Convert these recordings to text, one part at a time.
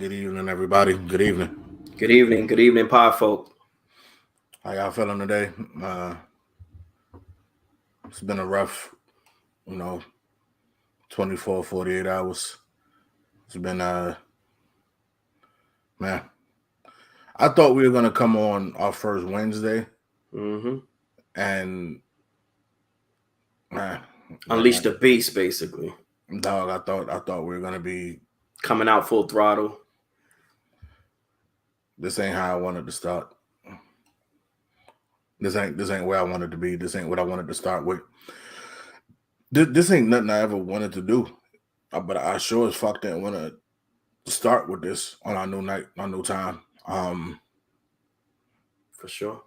Good evening, everybody. Good evening. Good evening, pod folk. How y'all feeling today? Uh, it's been a rough, you know, 24, 48 hours. It's been, man, I thought we were going to come on our first Wednesday Mm-hmm. and, man, Unleash the beast, basically. dog, I thought we were going to be, Coming out full throttle. this ain't how I wanted to start. This ain't where I wanted to be. This ain't what I wanted to start with. This ain't nothing I ever wanted to do. But I sure as fuck didn't want to start with this on our new night, our new time. For sure.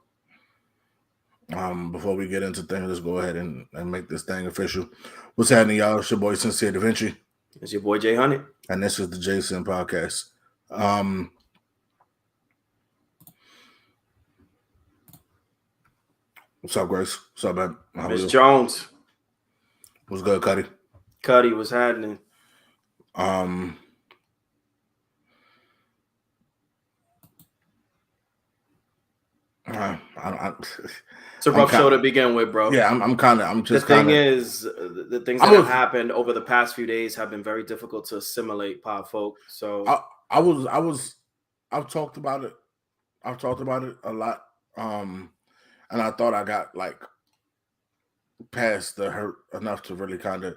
Before we get into things, let's go ahead and make this thing official. What's happening, y'all? It's your boy Sincere Da Vinci, It's your boy Jay Honey. and this is the Jason Podcast. Um, what's up, Grace? What's up, man? How are Miss you? Jones. What's good, Cuddy? Cuddy, what's happening? Um, It's a rough show to begin with, bro. Yeah, I'm The just thing kind of. is, the things that have happened over the past few days have been very difficult to assimilate, pod folk. So I've talked about it. I've talked about it a lot. And I thought I got like past the hurt enough to really kind of,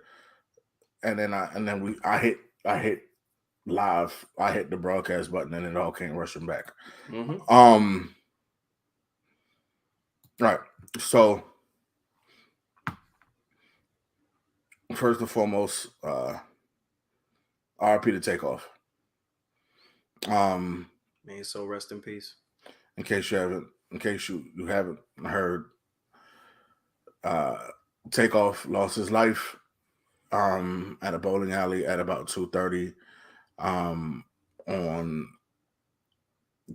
and then I hit live. I hit the broadcast button and it all came rushing back. mm-hmm. Right. So first and foremost, RP to Takeoff. May his soul rest in peace. In case you haven't heard, Takeoff lost his life at a bowling alley at about 2:30 on,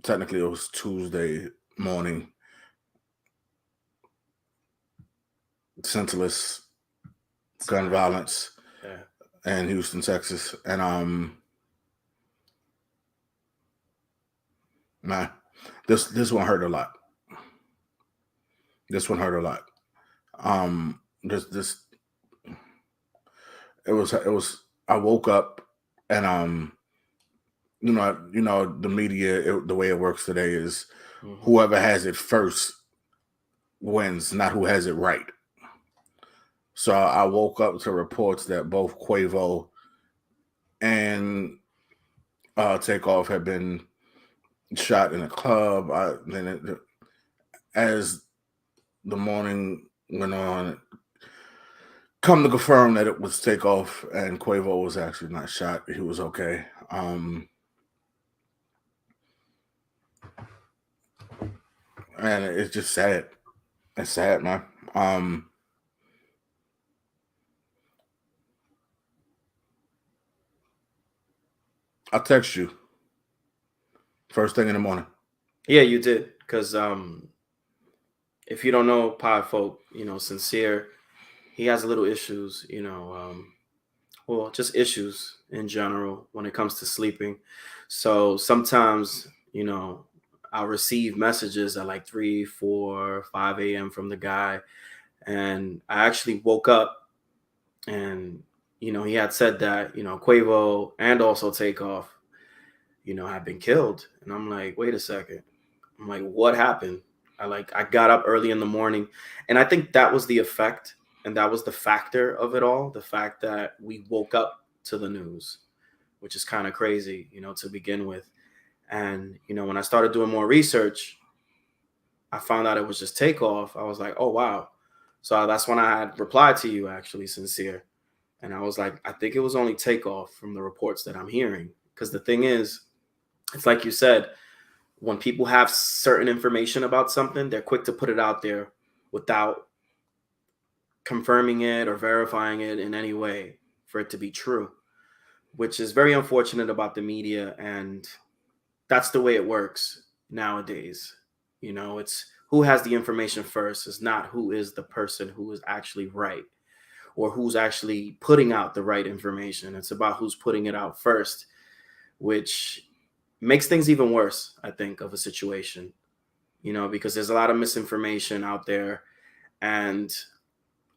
technically it was Tuesday morning. Senseless gun violence in Houston, Texas, and man, this one hurt a lot. This one hurt a lot. This it was. I woke up and you know the media, the way it works today is whoever has it first wins, not who has it right. So I woke up to reports that both Quavo and Takeoff had been shot in a club. As the morning went on, come to confirm that it was Takeoff and Quavo was actually not shot. He was okay. And it's just sad. It's sad, man. I'll text you first thing in the morning. Yeah, you did. Because if you don't know pod folk, Sincere, he has little issues, well, just issues in general when it comes to sleeping. So sometimes, I'll receive messages at like 3, 4, 5 a.m. from the guy. And I actually woke up and, he had said that, Quavo and also Takeoff, had been killed. And I'm like, wait a second. I'm like, what happened? I got up early in the morning, and I think that was the effect, and that was the factor of it all. The fact that we woke up to the news, which is kind of crazy, to begin with. And, when I started doing more research, I found out it was just Takeoff. I was like, oh, wow. So that's when I had replied to you, actually, Sincere. And I was like, I think it was only Takeoff from the reports that I'm hearing. Because the thing is, it's like you said, when people have certain information about something, they're quick to put it out there without confirming it or verifying it in any way for it to be true, which is very unfortunate about the media. And that's the way it works nowadays. It's who has the information first. It's not who is the person who is actually right or who's actually putting out the right information. It's about who's putting it out first, which makes things even worse, I think, of a situation, because there's a lot of misinformation out there, and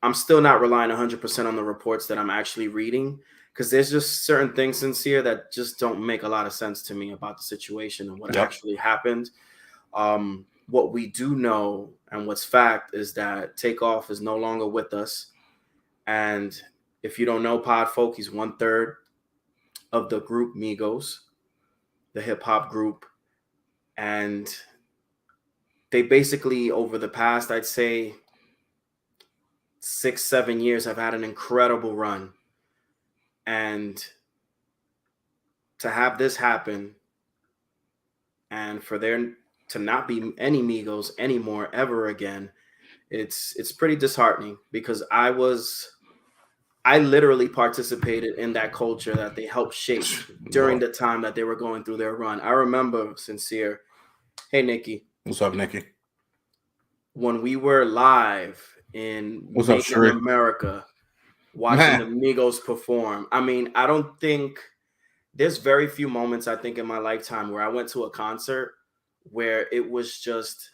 I'm still not relying 100% on the reports that I'm actually reading, because there's just certain things, Sincere, that just don't make a lot of sense to me about the situation and what Yep. actually happened. What we do know and what's fact is that Takeoff is no longer with us. And if you don't know Pod Folk, he's 1/3 of the group Migos, the hip hop group. And they basically, over the past, I'd say 6, 7 years, have had an incredible run. And to have this happen and for there to not be any Migos anymore ever again, it's pretty disheartening, because I literally participated in that culture that they helped shape during the time that they were going through their run. I remember, Sincere. Hey, Nikki. What's up, Nikki? When we were live in What's up, Made in Shrek? America, watching the Migos perform. I mean, I don't think there's very few moments, I think, in my lifetime where I went to a concert where it was just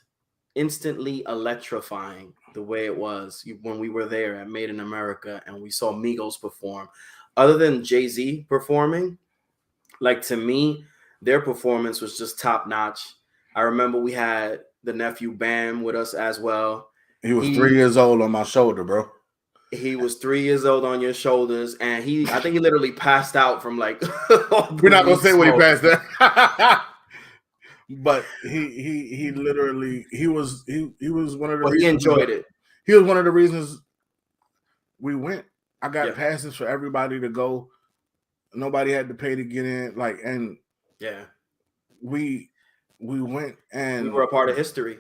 instantly electrifying the way it was when we were there at Made in America and we saw Migos perform. Other than Jay-Z performing, like, to me, their performance was just top notch. I remember we had the nephew Bam with us as well. He was 3 years old on my shoulder, bro. He was 3 years old on your shoulders, and I think he literally passed out from like. We're not gonna say what he passed out. But he literally he was one of the. But he enjoyed it. He was one of the reasons we went. I got Yeah. passes for everybody to go. Nobody had to pay to get in. Like, and yeah, we went, and we were a part of history.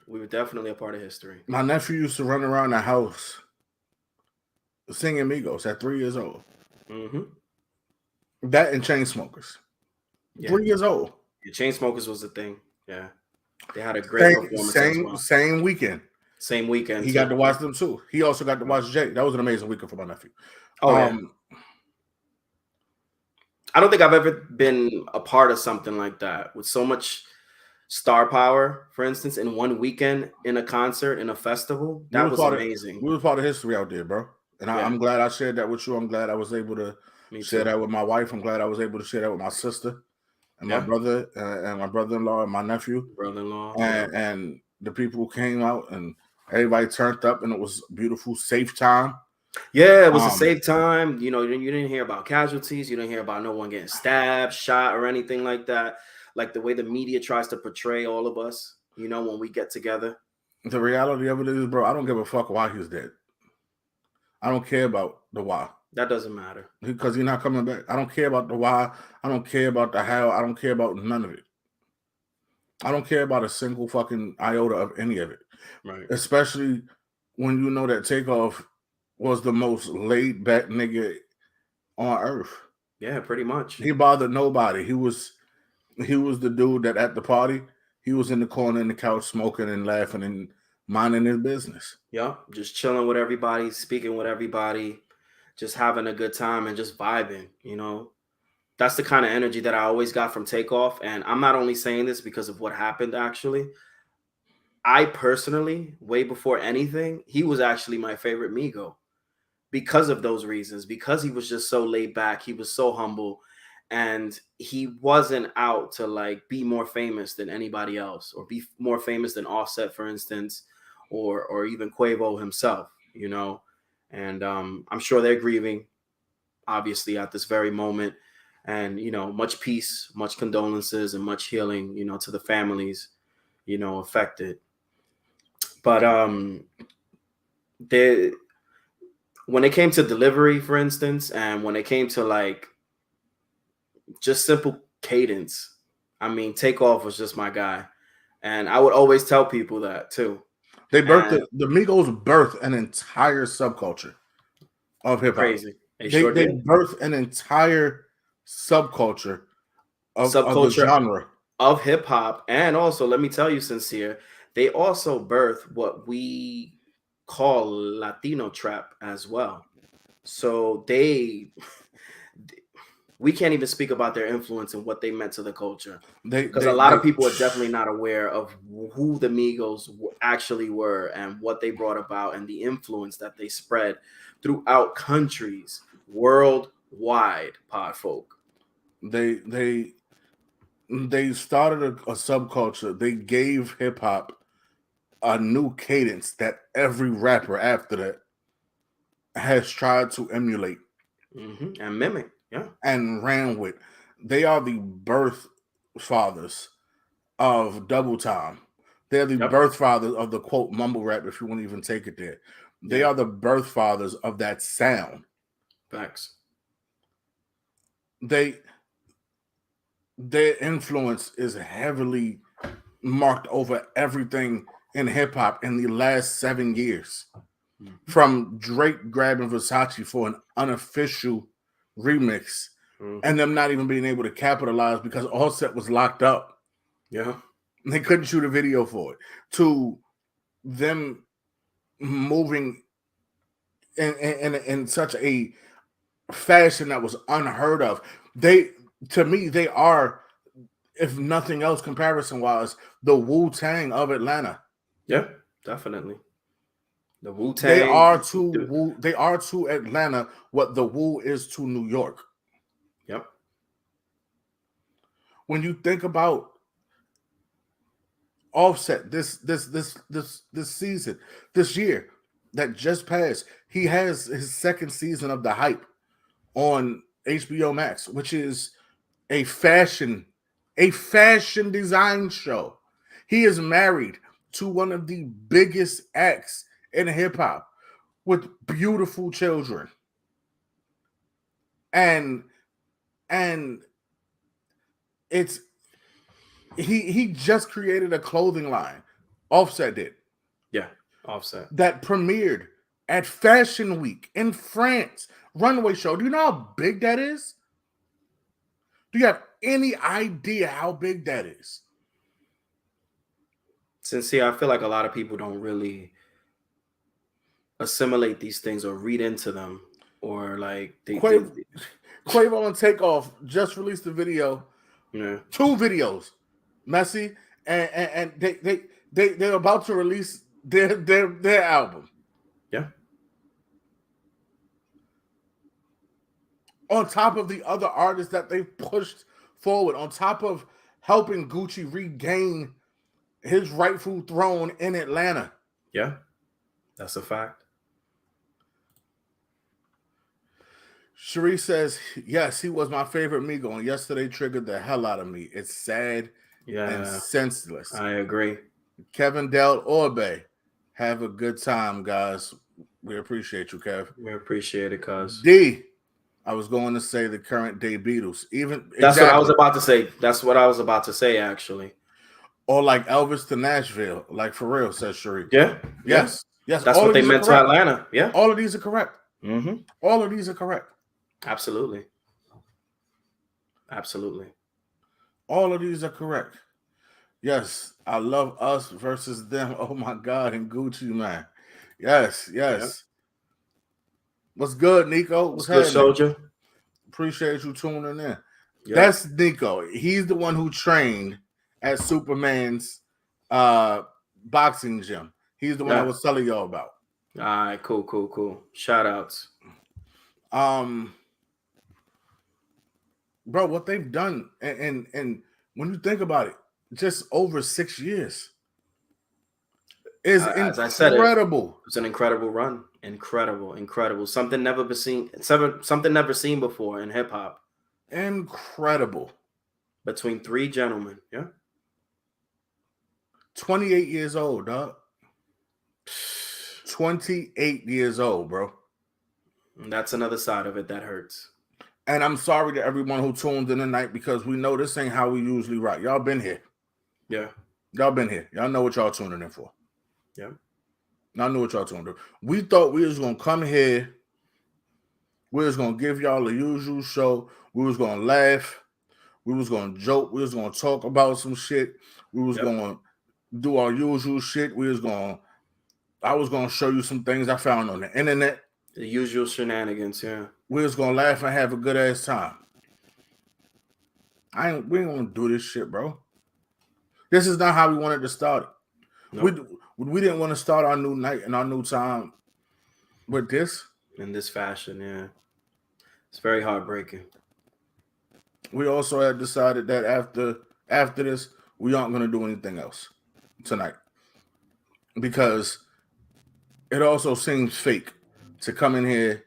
We were definitely a part of history. My nephew used to run around the house singing Migos at 3 years old. Mm-hmm. That and Chainsmokers. Yeah. 3 years old. The Chainsmokers was the thing. Yeah, they had a great performance as well. Same weekend. Same weekend. He got to watch them too. He also got to watch Jay. That was an amazing weekend for my nephew. Oh, yeah. I don't think I've ever been a part of something like that with so much star power, for instance, in one weekend, in a concert, in a festival. That was amazing. We was part of history out there, bro. And I'm glad I shared that with you. I'm glad I was able to share that with my wife. I'm glad I was able to share that with my sister and my brother and my brother-in-law and my nephew. Brother-in-law. And the people who came out, and everybody turned up, and it was a beautiful, safe time. Yeah, it was a safe time. You didn't hear about casualties. You didn't hear about no one getting stabbed, shot, or anything like that. Like the way the media tries to portray all of us, when we get together. The reality of it is, bro, I don't give a fuck why he's dead. I don't care about the why. That doesn't matter. Because he's not coming back. I don't care about the why. I don't care about the how. I don't care about none of it. I don't care about a single fucking iota of any of it. Right. Especially when you know that Takeoff was the most laid back nigga on earth. Yeah, pretty much. He bothered nobody. He was the dude that at the party, he was in the corner in the couch smoking and laughing and minding his business. Yeah, just chilling with everybody, speaking with everybody, just having a good time and just vibing, That's the kind of energy that I always got from Takeoff. And I'm not only saying this because of what happened, actually. I personally, way before anything, he was actually my favorite Migo because of those reasons, because he was just so laid back. He was so humble, and he wasn't out to like be more famous than anybody else or be more famous than Offset, for instance, or even Quavo himself, and I'm sure they're grieving, obviously, at this very moment. And, much peace, much condolences, and much healing, to the families, affected. But when it came to delivery, for instance, and when it came to like just simple cadence, I mean, Takeoff was just my guy. And I would always tell people that too. The Migos birthed an entire subculture of hip hop. Crazy. They birthed an entire subculture of the genre of hip hop. And also, let me tell you, Sincere, they also birthed what we call Latino trap as well. So we can't even speak about their influence and what they meant to the culture. They Because a they lot they of people are definitely not aware of who the Migos actually were and what they brought about and the influence that they spread throughout countries worldwide. Pod folk. they they they started a subculture. They gave hip hop a new cadence that every rapper after that has tried to emulate And mimic. Yeah. and ran with. They are the birth fathers of double time. They're the Yep. birth fathers of the quote mumble rap, if you want to even take it there. They Yeah. are the birth fathers of that sound. Facts. They their influence is heavily marked over everything in hip hop in the last 7 years. From Drake grabbing Versace for an unofficial remix and them not even being able to capitalize because Offset was locked up. Yeah. They couldn't shoot a video for it. To them moving in such a fashion that was unheard of. To me, they are, if nothing else, comparison wise, the Wu-Tang of Atlanta. Yeah, definitely. The Wu-Tang. They are to Atlanta what the Wu is to New York. Yep. When you think about Offset this season, this year that just passed, he has his second season of The Hype on HBO Max, which is a fashion design show. He is married to one of the biggest acts in hip hop with beautiful children. And it's he just created a clothing line. Offset did. Yeah, Offset. That premiered at Fashion Week in France. Runway show. Do you know how big that is? Do you have any idea how big that is? Sincere, I feel like a lot of people don't really assimilate these things or read into them, or like Quavo and Takeoff just released a video. Yeah. 2 videos. Messy and they're about to release their album. Yeah. On top of the other artists that they've pushed forward, on top of helping Gucci regain his rightful throne in Atlanta. Yeah, that's a fact. Cherie says, yes, he was my favorite Migo, and yesterday triggered the hell out of me. It's sad and senseless. I agree. Kevin Del Orbe, have a good time, guys. We appreciate you, Kev. We appreciate it, cuz. D, I was going to say the current day Beatles. That's what I was about to say. That's what I was about to say, actually. Or like Elvis to Nashville, like for real, says Cherie. Yeah. Yes. Yes. That's what they meant to Atlanta. Yeah. All of these are correct. Mm-hmm. All of these are correct. Absolutely. Absolutely. All of these are correct. Yes. I love us versus them. Oh my God. And Gucci, man. Yes. Yes. Yeah. What's good, Nico? What's good, soldier? Appreciate you tuning in. Yep. That's Nico. He's the one who trained at Superman's boxing gym. He's the one I was telling y'all about. All right, cool. Shout outs. Bro, what they've done, and when you think about it, just over 6 years is incredible. It's an incredible run. Incredible. Something never seen before in hip hop. Incredible. Between 3 gentlemen, yeah. 28 years old, dog. 28 years old, bro. And that's another side of it that hurts. And I'm sorry to everyone who tuned in tonight because we know this ain't how we usually rock. Y'all been here. Yeah. Y'all been here. Y'all know what y'all tuning in for. Yeah. Y'all know what y'all tuning in. We thought we was going to come here. We was going to give y'all the usual show. We was going to laugh. We was going to joke. We was going to talk about some shit. We was going to do our usual shit. I was going to show you some things I found on the internet. The usual shenanigans, yeah. We was going to laugh and have a good ass time. We ain't gonna do this shit, bro. This is not how we wanted to start it. Nope. We didn't want to start our new night and our new time with this. In this fashion, yeah. It's very heartbreaking. We also had decided that after this, we aren't gonna do anything else tonight. Because it also seems fake to come in here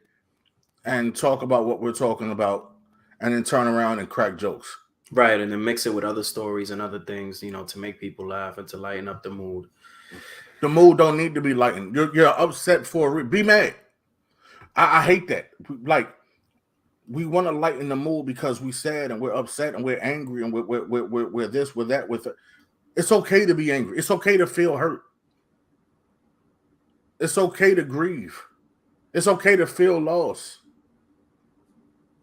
and talk about what we're talking about and then turn around and crack jokes. Right, and then mix it with other stories and other things, to make people laugh and to lighten up the mood. The mood don't need to be lightened. You're upset for it. Be mad. I hate that. Like, we want to lighten the mood because we sad and we're upset and we're angry and we're this, we're that. It's okay to be angry. It's okay to feel hurt. It's okay to grieve. It's okay to feel lost.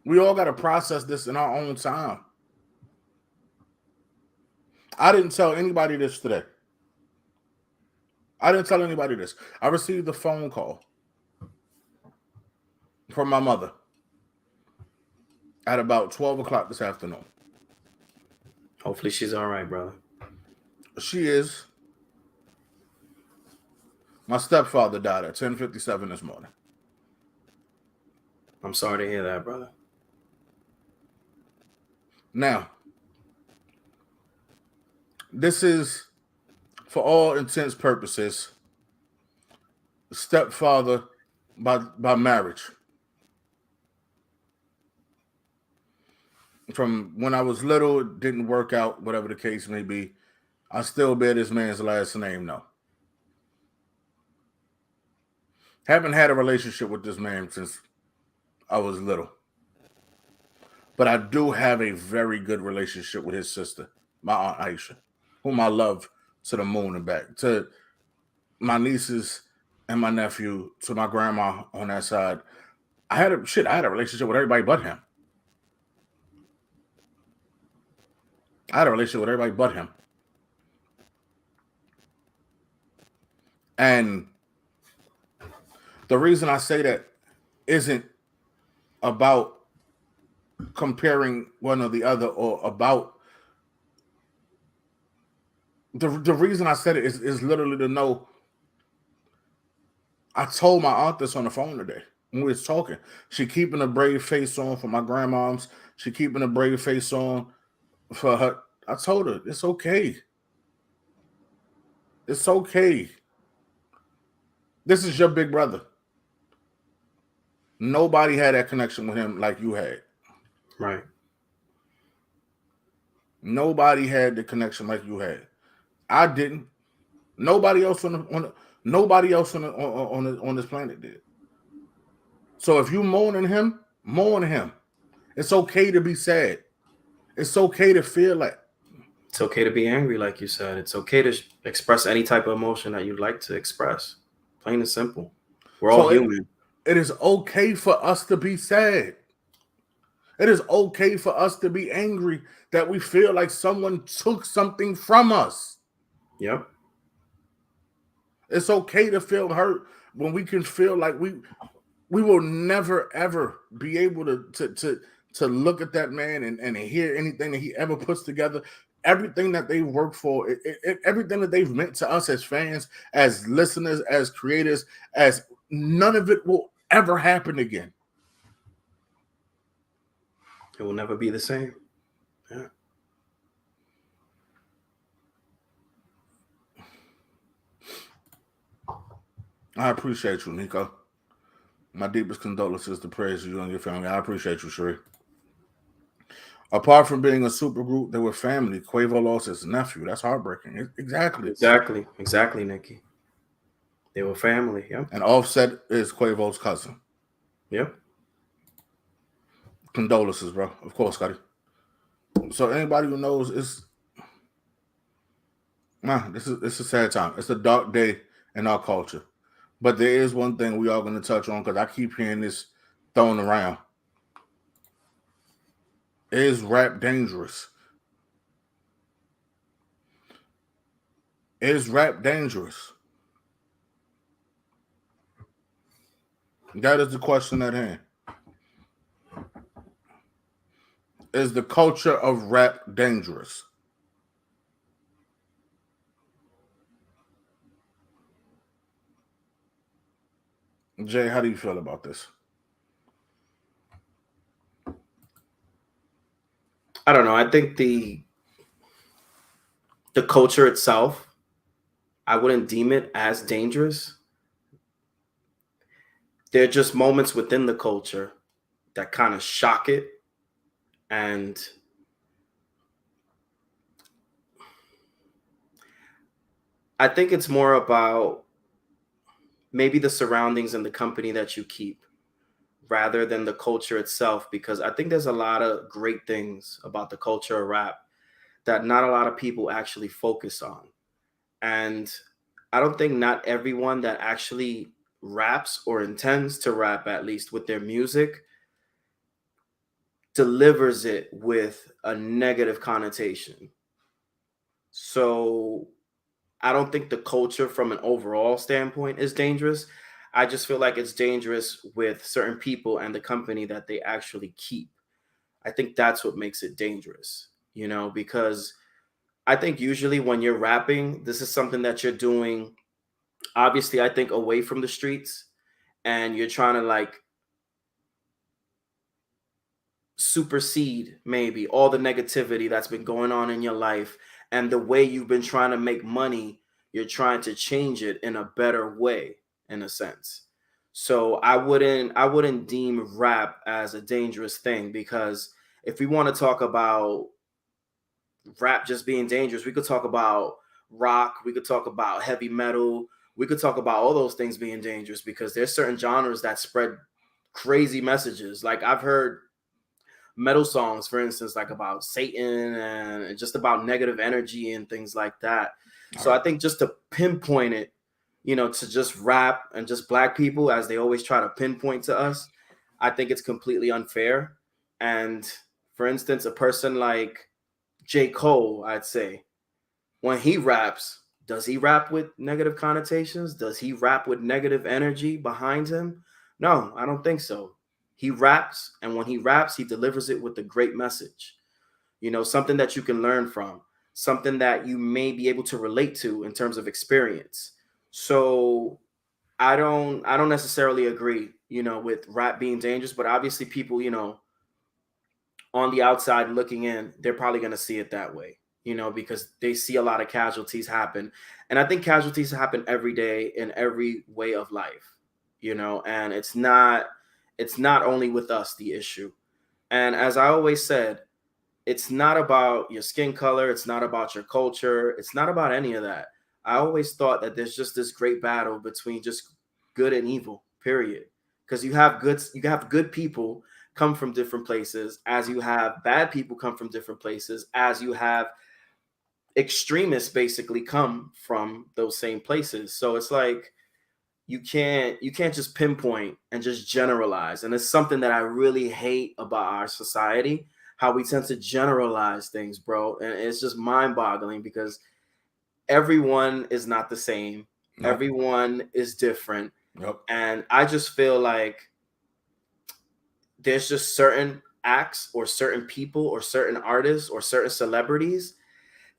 We all got to process this in our own time. I didn't tell anybody this today. I didn't tell anybody this. I received a phone call from my mother at about 12 o'clock this afternoon. Hopefully she's all right, brother. She is. My stepfather died at 10:57 this morning. I'm sorry to hear that, brother. Now, this is, for all intents purposes, stepfather by marriage. From when I was little, it didn't work out, whatever the case may be. I still bear this man's last name, though. Haven't had a relationship with this man since I was little. But I do have a very good relationship with his sister, my Aunt Aisha, whom I love to the moon and back. To my nieces and my nephew, to my grandma on that side. I had a relationship with everybody but him. I had a relationship with everybody but him. And the reason I say that isn't about comparing one or the other or about the reason I said it is literally to know. I told my aunt this on the phone today when we was talking. She keeping a brave face on for my grandmoms. She keeping a brave face on for her. I told her it's okay. It's okay. This is your big brother. Nobody had that connection with him like you had. Right. Nobody had the connection like you had. I didn't. Nobody else nobody else on this planet did. So if you mourning him, mourn him. It's okay to be sad. It's okay to feel that. It's okay to be angry, like you said. It's okay to express any type of emotion that you'd like to express. Plain and simple. We're all human. It is okay for us to be sad. It is okay for us to be angry that we feel like someone took something from us. Yep. It's okay to feel hurt when we can feel like we will never ever be able to look at that man and hear anything that he ever puts together. Everything that they've worked for, everything that they've meant to us as fans, as listeners, as creators, as none of it will ever happen again. It will never be the same. Yeah. I appreciate you, Nico. My deepest condolences to prayers to you and your family. I appreciate you, Sheree. Apart from being a supergroup, they were family. Quavo lost his nephew. That's heartbreaking. Exactly. Exactly, Nikki. They were family. Yep. And Offset is Quavo's cousin. Yep. Condolences, bro. Of course, Scotty. So anybody who knows, this is a sad time. It's a dark day in our culture. But there is one thing we are going to touch on because I keep hearing this thrown around. Is rap dangerous? Is rap dangerous? That is the question at hand. Is the culture of rap dangerous? Jay, how do you feel about this? I don't know. I think the culture itself, I wouldn't deem it as dangerous. There are just moments within the culture that kind of shock it. And I think it's more about maybe the surroundings and the company that you keep rather than the culture itself. Because I think there's a lot of great things about the culture of rap that not a lot of people actually focus on. And I don't think not everyone that actually raps or intends to rap, at least with their music, delivers it with a negative connotation. So I don't think the culture from an overall standpoint is dangerous. I just feel like it's dangerous with certain people and the company that they actually keep. I think that's what makes it dangerous, because I think usually when you're rapping, this is something that you're doing, obviously, I think away from the streets, and you're trying to like supersede maybe all the negativity that's been going on in your life, and the way you've been trying to make money, you're trying to change it in a better way, in a sense. So I wouldn't deem rap as a dangerous thing, because if we want to talk about rap just being dangerous, we could talk about rock, we could talk about heavy metal, we could talk about all those things being dangerous, because there's certain genres that spread crazy messages. Like I've heard metal songs, for instance, like about Satan and just about negative energy and things like that. All So I right. think just to pinpoint it, to just rap and just black people, as they always try to pinpoint to us, I think it's completely unfair. And for instance, a person like J. Cole, I'd say, when he raps, does he rap with negative connotations? Does he rap with negative energy behind him? No, I don't think so. He raps, and when he raps, he delivers it with a great message. Something that you can learn from, something that you may be able to relate to in terms of experience. So I don't necessarily agree, with rap being dangerous, but obviously people, on the outside looking in, they're probably going to see it that way, because they see a lot of casualties happen. And I think casualties happen every day in every way of life, and it's not only with us the issue. And as I always said, it's not about your skin color, it's not about your culture, it's not about any of that. I always thought that there's just this great battle between just good and evil, period. Because you have good people come from different places, as you have bad people come from different places, as you have extremists basically come from those same places. So it's like you can't just pinpoint and just generalize. And it's something that I really hate about our society, how we tend to generalize things, bro. And it's just mind-boggling, because everyone is not the same. Nope. Everyone is different. Yep. And I just feel like there's just certain acts or certain people or certain artists or certain celebrities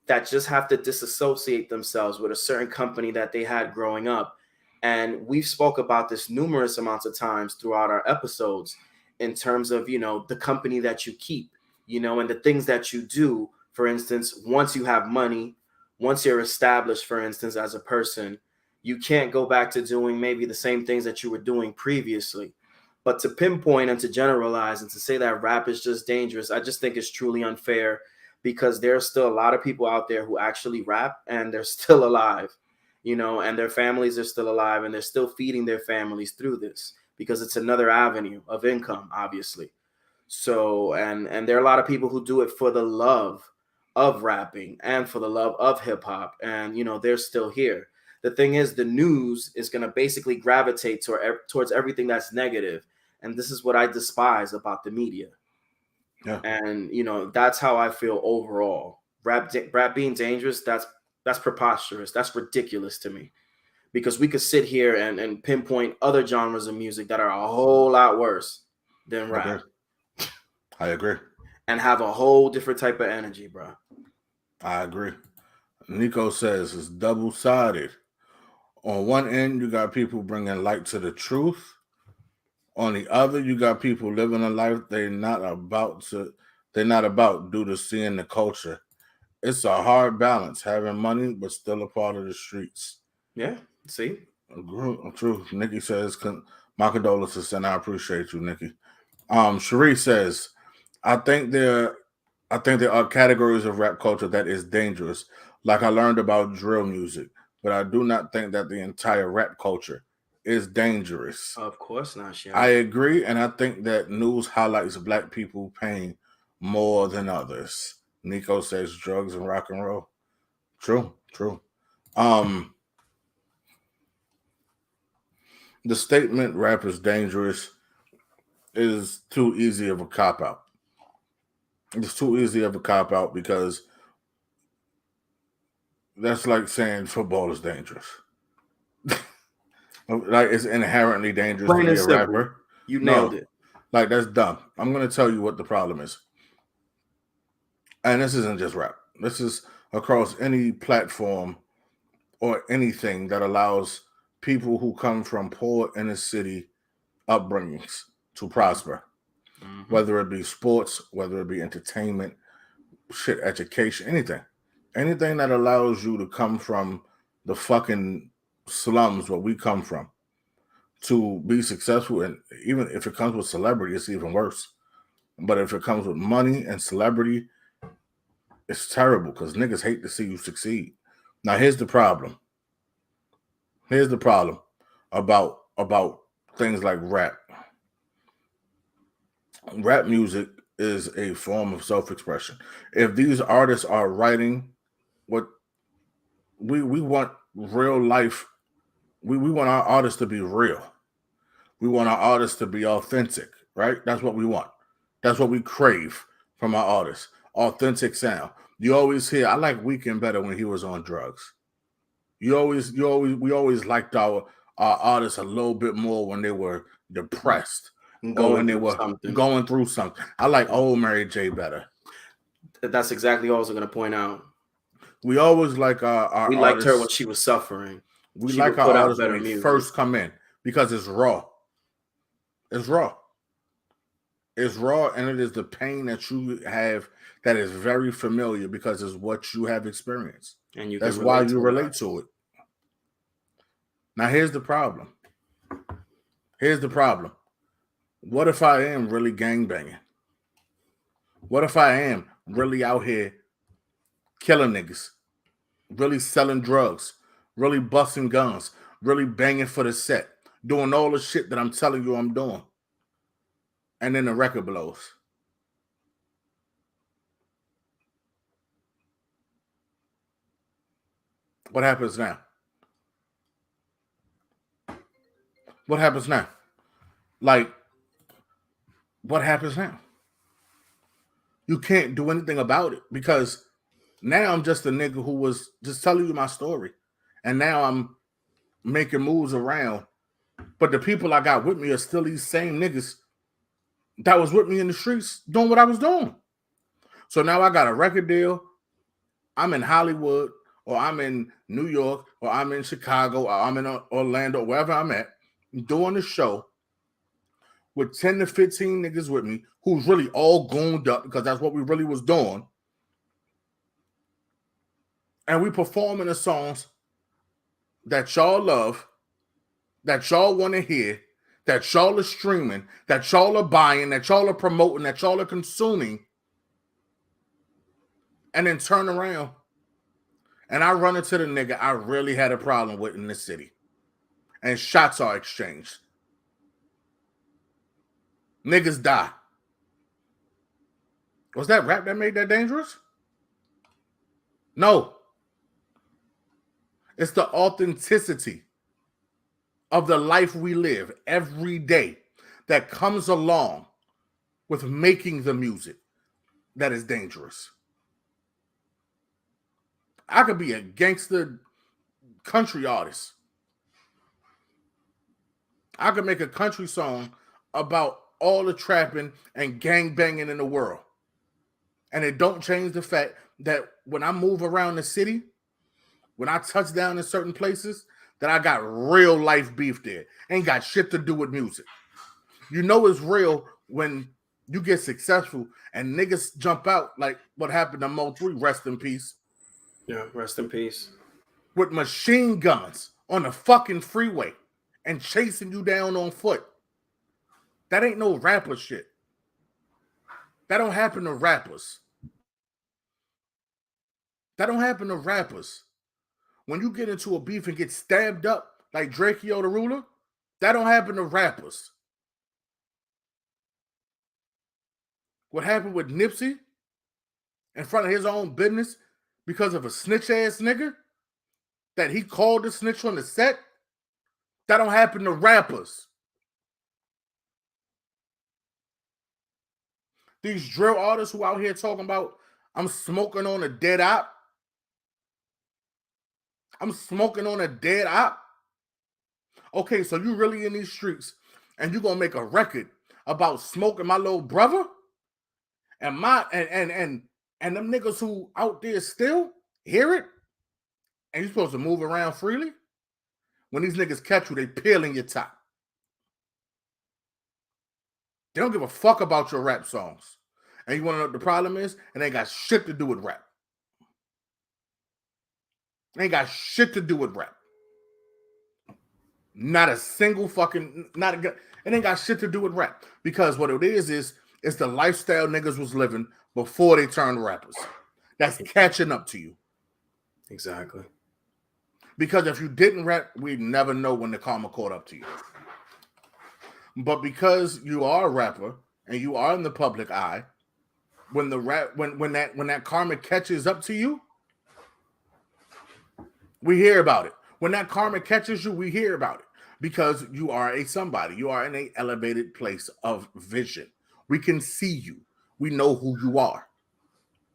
that just have to disassociate themselves with a certain company that they had growing up. And we've spoke about this numerous amounts of times throughout our episodes, in terms of, the company that you keep, and the things that you do. For instance, once you have money, once you're established, for instance, as a person, you can't go back to doing maybe the same things that you were doing previously. But to pinpoint and to generalize and to say that rap is just dangerous, I just think it's truly unfair, because there are still a lot of people out there who actually rap and they're still alive, and their families are still alive, and they're still feeding their families through this, because it's another avenue of income, obviously. So, and there are a lot of people who do it for the love of rapping and for the love of hip hop, and they're still here. The thing is, the news is going to basically gravitate towards everything that's negative, and this is what I despise about the media. Yeah. And that's how I feel overall. Rap being dangerous, that's preposterous, that's ridiculous to me, because we could sit here and pinpoint other genres of music that are a whole lot worse than I agree. rap. I agree. and have a whole different type of energy, bro. I agree. Nico says it's double-sided. On one end, you got people bringing light to the truth. On the other, you got people living a life they're not about due to seeing the culture. It's a hard balance, having money but still a part of the streets. Yeah, see? True. Nikki says, my condolences, and I appreciate you, Nikki. Cherie says, I think there are categories of rap culture that is dangerous. Like I learned about drill music, but I do not think that the entire rap culture is dangerous. Of course not, I Sherry. agree, and I think that news highlights black people pain more than others. Nico says drugs and rock and roll. True. The statement rap is dangerous is too easy of a cop out. It's too easy of a cop out because that's like saying football is dangerous. Like it's inherently dangerous Plain to be and a simple. rapper. You nailed it. Like that's dumb. I'm gonna tell you what the problem is. And this isn't just rap. This is across any platform or anything that allows people who come from poor inner city upbringings to prosper. Mm-hmm. Whether it be sports, whether it be entertainment, shit, education, anything that allows you to come from the fucking slums where we come from to be successful. And even if it comes with celebrity, it's even worse. But if it comes with money and celebrity, it's terrible because niggas hate to see you succeed. Now here's the problem. About things like rap. Rap music is a form of self-expression. If these artists are writing what we want real life, we want our artists to be real. We want our artists to be authentic, right? That's what we want. That's what we crave from our artists. Authentic sound. You always hear, I like Weeknd better when he was on drugs. We always liked our artists a little bit more when they were depressed or when Going they through were something. going through something. I like old Mary J better. That's exactly what I was going to point out. We always like our We liked her artists. when she was suffering. We She like would our put out artists when better they music. first come in because it's raw. It's raw. It's raw, and it is the pain that you have that is very familiar because it's what you have experienced. And you That's can why relate you to relate to it. Now, here's the problem. What if I am really gangbanging? What if I am really out here killing niggas, really selling drugs, really busting guns, really banging for the set, doing all the shit that I'm telling you I'm doing, and then the record blows? What happens now? What happens now? Like, what happens now? You can't do anything about it because now I'm just a nigga who was just telling you my story. And now I'm making moves around. But the people I got with me are still these same niggas that was with me in the streets doing what I was doing. So now I got a record deal. I'm in Hollywood, or I'm in New York, or I'm in Chicago, or I'm in Orlando, wherever I'm at, doing the show with 10 to 15 niggas with me who's really all gooned up because that's what we really was doing. And we performing the songs that y'all love, that y'all want to hear, that y'all are streaming, that y'all are buying, that y'all are promoting, that y'all are consuming, and then turn around and I run into the nigga I really had a problem with in the city. And shots are exchanged. Niggas die. Was that rap that made that dangerous? No. It's the authenticity of the life we live every day that comes along with making the music that is dangerous. I could be a gangster country artist. I could make a country song about all the trapping and gang banging in the world. And it don't change the fact that when I move around the city, when I touch down in certain places, that I got real life beef there. Ain't got shit to do with music. You know it's real when you get successful and niggas jump out like what happened to Mo 3, rest in peace. Yeah, rest in peace. With machine guns on the fucking freeway and chasing you down on foot. That ain't no rapper shit. That don't happen to rappers. That don't happen to rappers. When you get into a beef and get stabbed up like Drakeo the Ruler, that don't happen to rappers. What happened with Nipsey in front of his own business because of a snitch ass nigga that he called the snitch on the set, that don't happen to rappers. These drill artists who out here talking about, I'm smoking on a dead op. I'm smoking on a dead op. Okay, so you really in these streets and you gonna make a record about smoking my little brother? And my and them niggas who out there still hear it? And you supposed to move around freely? When these niggas catch you, they peeling your top. They don't give a fuck about your rap songs. And you want to know what the problem is? It ain't got shit to do with rap. It ain't got shit to do with rap. Not a single fucking, it ain't got shit to do with rap. Because what it is it's the lifestyle niggas was living before they turned rappers. That's catching up to you. Exactly. Because if you didn't rap, we'd never know when the karma caught up to you. But because you are a rapper and you are in the public eye, when that karma catches up to you, we hear about it. When that karma catches you, we hear about it. Because you are a somebody. You are in an elevated place of vision. We can see you. We know who you are.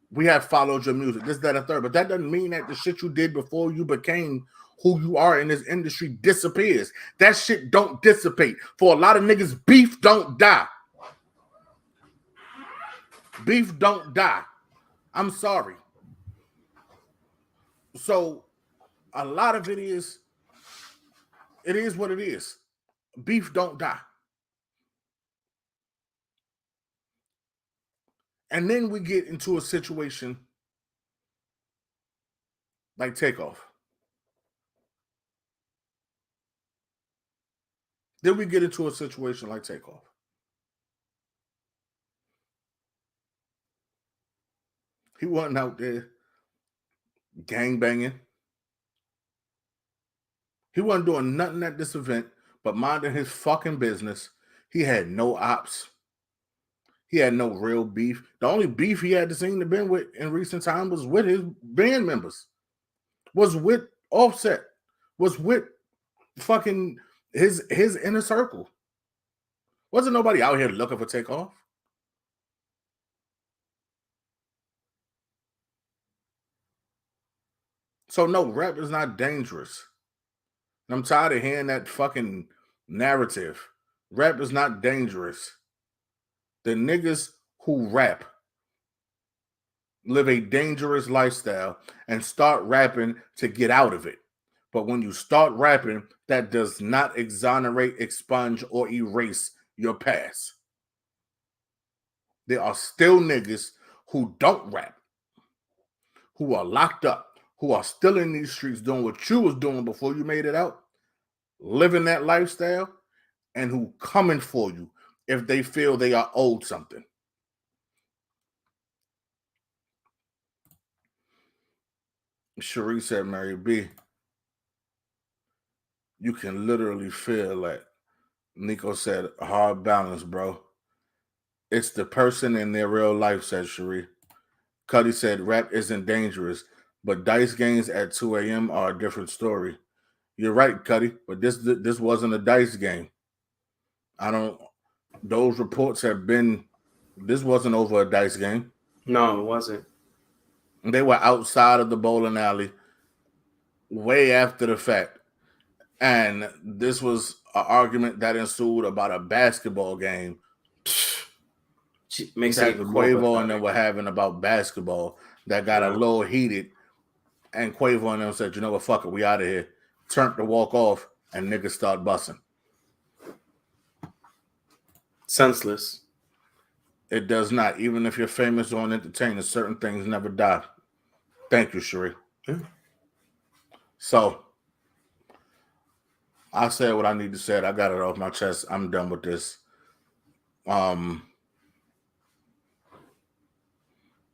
We have followed your music. This, that, and third. But that doesn't mean that the shit you did before you became who you are in this industry disappears. That shit don't dissipate. For a lot of niggas, beef don't die. Beef don't die. I'm sorry. So a lot of it is what it is. Beef don't die. And then we get into a situation like Takeoff. Then we get into a situation like Takeoff. He wasn't out there gang banging. He wasn't doing nothing at this event but minding his fucking business. He had no ops. He had no real beef. The only beef he had to seem to been with in recent time was with his band members. Was with Offset. Was with fucking his inner circle. Wasn't nobody out here looking for Takeoff. So no, rap is not dangerous. And I'm tired of hearing that fucking narrative. Rap is not dangerous. The niggas who rap live a dangerous lifestyle and start rapping to get out of it. But when you start rapping, that does not exonerate, expunge, or erase your past. There are still niggas who don't rap, who are locked up, who are still in these streets doing what you was doing before you made it out, living that lifestyle, and who coming for you if they feel they are owed something. Cherie said, Mary B, you can literally feel like Nico said, hard balance, bro. It's the person in their real life, said Cherie. Cuddy said, rap isn't dangerous, but dice games at 2 a.m. are a different story. You're right, Cuddy, but this wasn't a dice game. Those reports have been, this wasn't over a dice game. No, it wasn't. They were outside of the bowling alley way after the fact. And this was an argument that ensued about a basketball game makes that it even more Quavo and pathetic. them were having about basketball that got a little heated, and Quavo and them said, "You know what? Fuck it, we out of here." Turned to walk off, and niggas start busting. Senseless. It does not. Even if you're famous or an entertainer, certain things never die. Thank you, Sheree. Yeah. So I said what I need to say. I got it off my chest. I'm done with this. I'm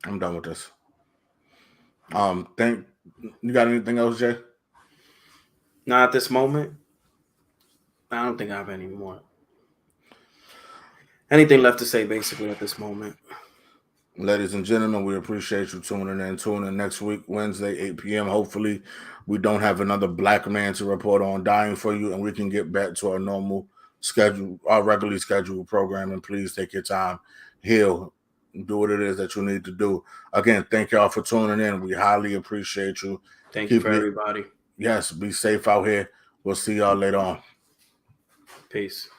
done with this. Think you got anything else, Jay? Not at this moment. I don't think I have any more. Anything left to say, basically, at this moment. Ladies and gentlemen, we appreciate you tuning in. Tune in next week, Wednesday, 8 p.m. Hopefully, we don't have another black man to report on dying for you, and we can get back to our normal schedule, our regularly scheduled programming. Please take your time, heal, do what it is that you need to do. Again, thank y'all for tuning in. We highly appreciate you. Thank you for everybody. Yes, be safe out here. We'll see y'all later on. Peace.